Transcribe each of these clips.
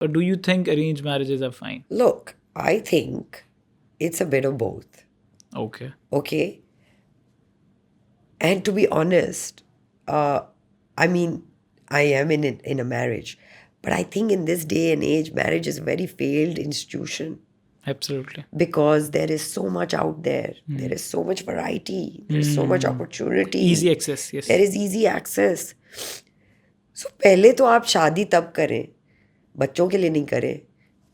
Or do you think arranged marriages are fine? Look, I think it's a bit of both. Okay. Okay? And to be honest, I mean, I am in a marriage, but I think in this day and age, marriage is a very failed institution Absolutely. because there is so much out there. There is so much variety. There is so much opportunity. Easy access, yes. There is easy access. So पहले तो आप शादी तब करें, बच्चों के लिए नहीं करें,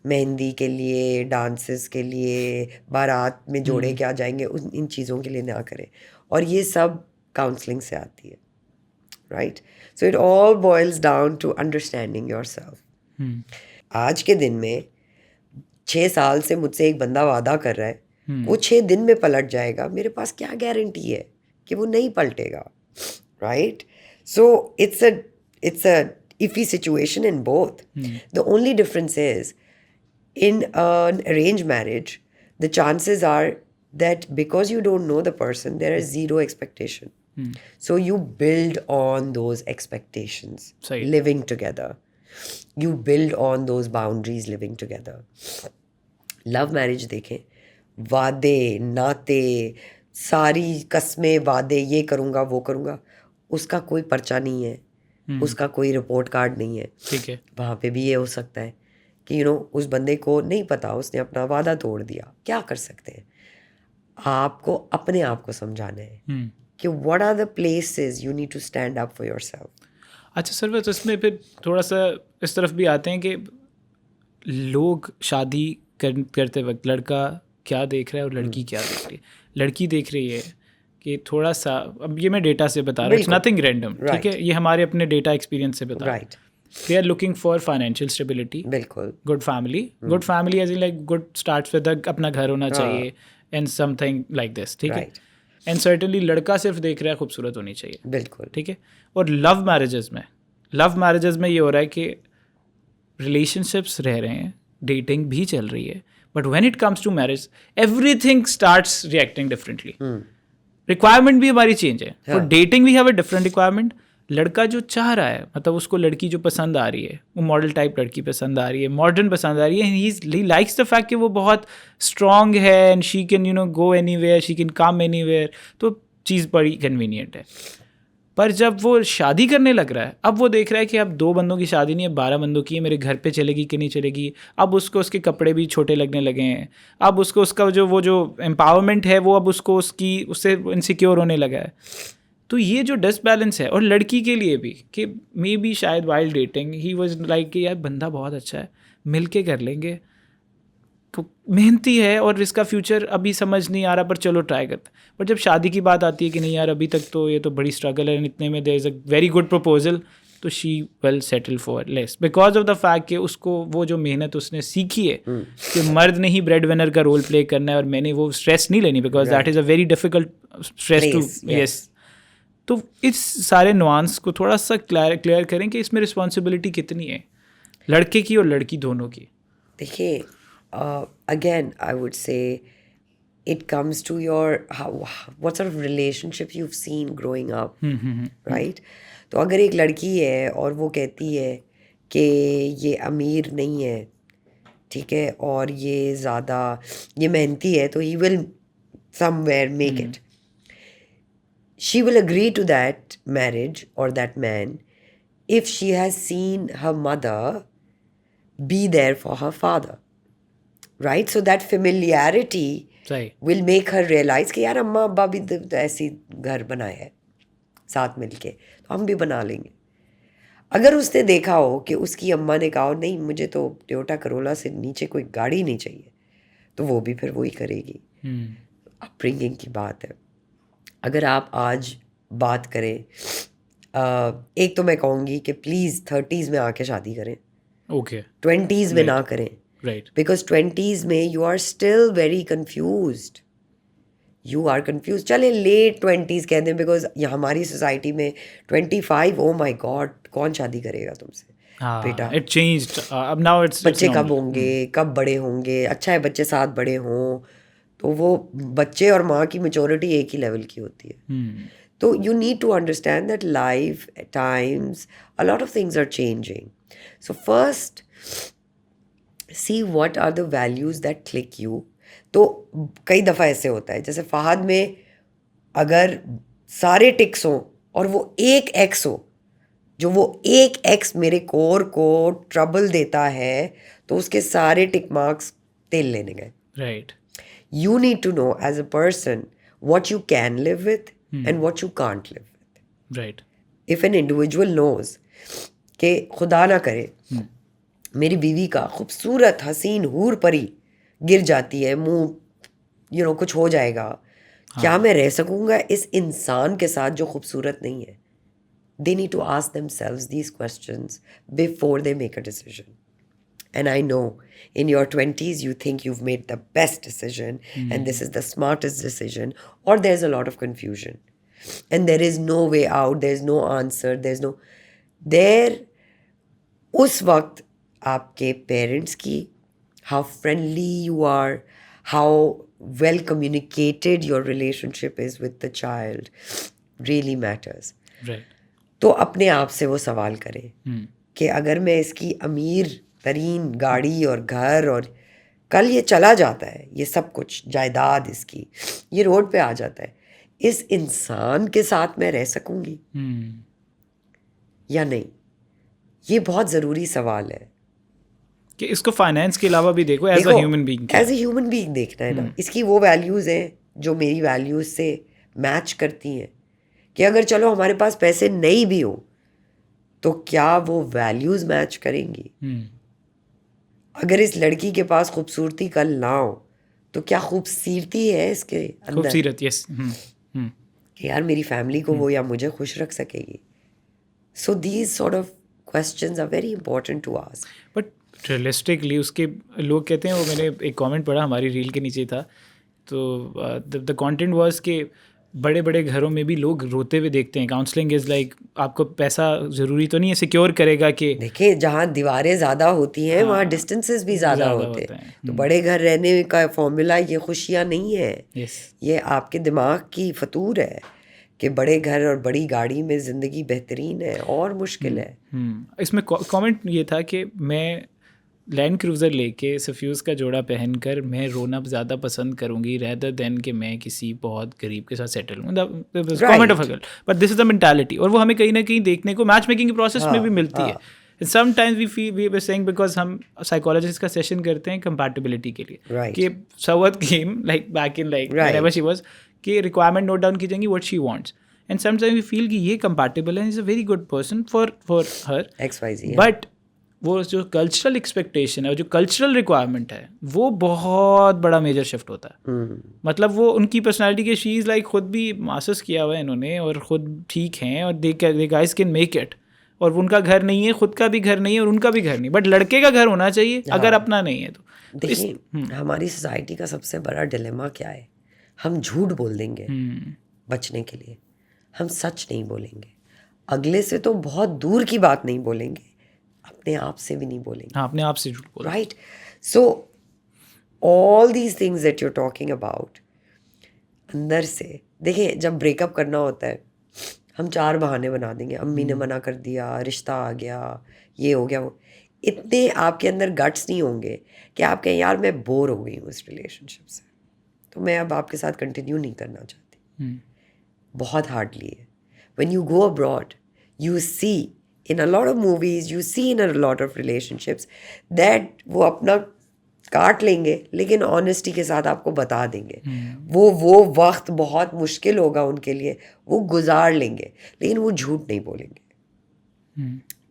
मेहंदी के लिए, डांसेस के लिए, बारात में जोड़े क्या जाएंगे, इन चीज़ों के लिए ना करें. और ये सब काउंसलिंग से आती है, right? So it all boils down to understanding yourself. आज के दिन में 6 साल से मुझसे एक बंदा वादा कर रहा है, वो 6 दिन में पलट जाएगा, मेरे पास क्या गारंटी है कि वो नहीं पलटेगा, right? So it's a iffy situation in both. The only difference is in an arranged marriage, the chances are that because you don't know the person, there is zero expectation. So you build on those expectations Right. living together. You build on those boundaries living together. Love marriage देखें, वादे नाते, सारी कस्में वादे, ये करूँगा वो करूँगा, उसका कोई पर्चा नहीं है, उसका कोई रिपोर्ट कार्ड नहीं है. ठीक है. वहाँ पे भी ये हो सकता है कि उस बंदे को नहीं पता, उसने अपना वादा तोड़ दिया. क्या कर सकते हैं? आपको अपने आप को समझाना है कि what are the places you need to stand up for yourself. अच्छा सर, तो इसमें फिर थोड़ा सा इस तरफ भी आते हैं कि लोग शादी करते वक्त लड़का क्या देख रहा है और लड़की क्या देख रही है. लड़की देख रही है कि थोड़ा सा, अब ये मैं डेटा से बता रहा हूँ, इट्स नथिंग रैंडम, ठीक है, ये हमारे अपने डेटा एक्सपीरियंस से बता रहा हूँ. Right. They are looking for financial stability, बिल्कुल. Good family age in like good start with अपना घर होना चाहिए एंड समथिंग लाइक दिस, ठीक है. राइट. एंड सर्टनली लड़का सिर्फ देख रहा है खूबसूरत होनी चाहिए, बिल्कुल. ठीक है. और लव मैरिजेस में ये हो रहा है कि रिलेशनशिप्स रह रहे हैं, डेटिंग भी चल रही है, but when it comes to marriage everything starts reacting differently. Requirement भी हमारी चेंज है. For dating we have a different requirement. लड़का जो चाह रहा है, मतलब उसको लड़की जो पसंद आ रही है, वो मॉडल टाइप लड़की पसंद आ रही है, मॉडर्न पसंद आ रही है, ही लाइक्स द फैक्ट कि वो बहुत स्ट्रॉन्ग है and she can go anywhere, she can come anywhere, तो चीज़ बड़ी कन्वीनियंट है. पर जब वो शादी करने लग रहा है, अब वो देख रहा है कि अब 2 बंदों की शादी नहीं है, 12 बंदों की है, मेरे घर पे चलेगी कि नहीं चलेगी. अब उसको उसके कपड़े भी छोटे लगने लगे हैं, अब उसको उसका वो जो एम्पावरमेंट है वो अब उसको उससे इनसिक्योर होने लगा है. तो ये जो डिसबैलेंस है, और लड़की के लिए भी कि मे बी शायद wild dating he was like कि यार बंदा बहुत अच्छा है, मिल के कर लेंगे, तो मेहनती है और इसका फ्यूचर अभी समझ नहीं आ रहा, पर चलो ट्राई करते. बट जब शादी की बात आती है कि नहीं यार अभी तक तो ये तो बड़ी स्ट्रगल है, इतने में there is a very good proposal, तो she will settle for less because of the fact कि उसको वो जो मेहनत उसने सीखी है कि मर्द ने ही ब्रेड विनर का रोल प्ले करना है और मैंने वो स्ट्रेस नहीं लेनी, because that is a very difficult stress too. Yes. तो इस सारे नुआंस को थोड़ा सा क्लियर करें कि इसमें रिस्पॉन्सिबिलिटी कितनी है लड़के की और लड़की दोनों की. देखिए, again, I would say it comes to what sort of relationship you've seen growing up, right? तो अगर एक लड़की है और वो कहती है कि ये अमीर नहीं है, ठीक है, और ये मेहनती है, तो he will somewhere make it. She will agree to that marriage or that man if she has seen her mother be there for her father. Right? So that familiarity सही. will make her realize कि यार अम्मा अब्बा भी तो ऐसी घर बनाया है साथ मिलके, तो हम भी बना लेंगे. अगर उसने देखा हो कि उसकी अम्मा ने कहा नहीं मुझे तो टोयोटा करोला से नीचे कोई गाड़ी नहीं चाहिए, तो वो भी फिर वही करेगी. अपब्रिंगिंग की बात है. अगर आप आज बात करें, एक तो मैं कहूँगी कि प्लीज़ 30s में आके शादी करें, ओके. 20s में ना करें. राइट. बिकॉज 20s में you are still very confused. चले लेट 20s कह दें, बिकॉज हमारी सोसाइटी में 25, ओ माई गॉड, कौन शादी करेगा तुमसे बेटा. It changed. अब नाउ इट्स बच्चे कब होंगे, कब बड़े होंगे, अच्छा है बच्चे साथ बड़े हों, तो वो बच्चे और माँ की मेच्योरिटी एक ही लेवल की होती है. तो you need to understand that life at times, a lot of things are changing. So first, see what are the values that click you. तो कई दफ़ा ऐसे होता है, जैसे फहद में अगर सारे टिक्स हों और वो एक एक्स हो, जो वो एक एक्स मेरे कोर को ट्रबल देता है, तो उसके सारे टिक मार्क्स तेल लेने गए. Right. You need to know as a person what you can live with and what you can't live with. Right. If an individual knows कि खुदा ना करे मेरी बीवी का खूबसूरत हसीन हूर परी गिर जाती है, मुंह कुछ हो जाएगा, क्या मैं रह सकूंगा इस इंसान के साथ जो खूबसूरत नहीं है? They need to ask themselves these questions before they make a decision. And I know in your 20s you think you've made the best decision and this is the smartest decision, or there's a lot of confusion and there is no way out, there's no answer, there's no there. उस वक्त आपके parents की how friendly you are, how well communicated your relationship is with the child really matters. Right. तो अपने आप से वो सवाल करें कि अगर मैं इसकी अमीर तरीन गाड़ी और घर और कल ये चला जाता है, ये सब कुछ जायदाद इसकी, ये रोड पे आ जाता है, इस इंसान के साथ मैं रह सकूंगी या नहीं? ये बहुत ज़रूरी सवाल है कि इसको फाइनेंस के अलावा भी देखो as a human being. As a human being देखना है ना. इसकी वो वैल्यूज़ हैं जो मेरी वैल्यूज़ से मैच करती हैं, कि अगर चलो हमारे पास पैसे नहीं भी हो तो क्या वो वैल्यूज़ मैच करेंगी? अगर इस लड़की के पास खूबसूरती कल ना हो तो क्या खूबसूरती है इसके अंदर? खूबसूरत. यस. कि यार मेरी फैमिली को वो या मुझे खुश रख सकेगी? So these sort of questions are very important to ask. But realistically उसके लोग कहते हैं, वो मैंने एक कमेंट पढ़ा हमारी रील के नीचे था, तो द कंटेंट वाज कि बड़े बड़े घरों में भी लोग रोते हुए देखते हैं. काउंसलिंग इज़ लाइक आपको पैसा ज़रूरी तो नहीं है, सिक्योर करेगा कि देखिए जहाँ दीवारें ज़्यादा होती हैं वहाँ डिस्टेंसेस भी ज़्यादा होते हैं. तो बड़े घर रहने का फॉर्मूला ये खुशियाँ नहीं है. ये आपके दिमाग की फतूर है कि बड़े घर और बड़ी गाड़ी में ज़िंदगी बेहतरीन है और मुश्किल है. इसमें कमेंट ये था कि मैं लैंड क्रूज़र लेके सफ्यूज़ का जोड़ा पहनकर मैं रोना ज़्यादा पसंद करूंगी रेदर देन कि मैं किसी बहुत गरीब के साथ सेटल हूँ. Comment of a girl, but this is the mentality, और वो हमें कहीं ना कहीं देखने को मैच मेकिंग के प्रोसेस में भी मिलती है. Sometimes we feel we were saying, because हम साइकोलॉजिस्ट का सेशन करते हैं कंपैटिबिलिटी के लिए कि सवत game like back in like wherever she was कि रिक्वायरमेंट नोट डाउन की जाएंगी what she wants, and sometimes we feel कि ये कंपैटिबल है, is a very good person for her XYZ. But वो जो कल्चरल एक्सपेक्टेशन है और जो कल्चरल रिक्वायरमेंट है वो बहुत बड़ा मेजर शिफ्ट होता है. मतलब वो उनकी पर्सनालिटी के शी इज़ लाइक खुद भी मास्टर्स किया हुआ है इन्होंने और ख़ुद ठीक हैं और दे गाइस कैन मेक इट, और उनका घर नहीं है, खुद का भी घर नहीं है और उनका भी घर नहीं, बट लड़के का घर होना चाहिए अगर अपना नहीं है तो. देखिए हमारी सोसाइटी का सबसे बड़ा डिलेमा क्या है? हम झूठ बोल देंगे बचने के लिए, हम सच नहीं बोलेंगे. अगले से तो बहुत दूर की बात नहीं बोलेंगे, अपने आप से भी नहीं बोलेंगे. हाँ, अपने आप से झूठ बोल. Right. So all these things that you are talking about, अंदर से देखिए जब ब्रेकअप करना होता है हम 4 बहाने बना देंगे. अम्मी ने मना कर दिया, रिश्ता आ गया, ये हो गया, वो. इतने आपके अंदर गट्स नहीं होंगे कि आप कहें यार मैं बोर हो गई हूँ इस रिलेशनशिप से, तो मैं अब आपके साथ कंटिन्यू नहीं करना चाहती. बहुत हार्डली है. When you go abroad you see in a lot of movies, you see in a lot of relationships that वो अपना काट लेंगे लेकिन ऑनेस्टी के साथ आपको बता देंगे. वो वक्त बहुत मुश्किल होगा उनके लिए, वो गुजार लेंगे लेकिन वो झूठ नहीं बोलेंगे.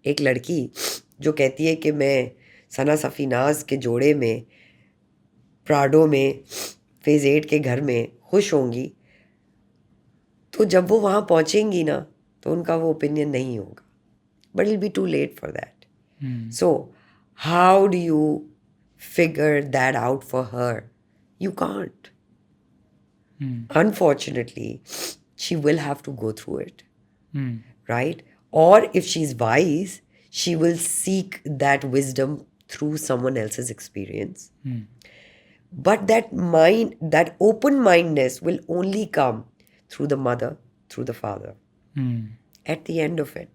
एक लड़की जो कहती है कि मैं सना सफ़ीनाज के जोड़े में प्राडो में फेज़ 8 के घर में खुश होंगी, तो जब वो वहाँ पहुँचेंगी ना तो उनका वो ओपिनियन नहीं होगा. But it'll be too late for that. So how do you figure that out for her? You can't. Unfortunately, she will have to go through it. Right? Or if she's wise, she will seek that wisdom through someone else's experience. But that open-mindedness will only come through the mother, through the father. At the end of it,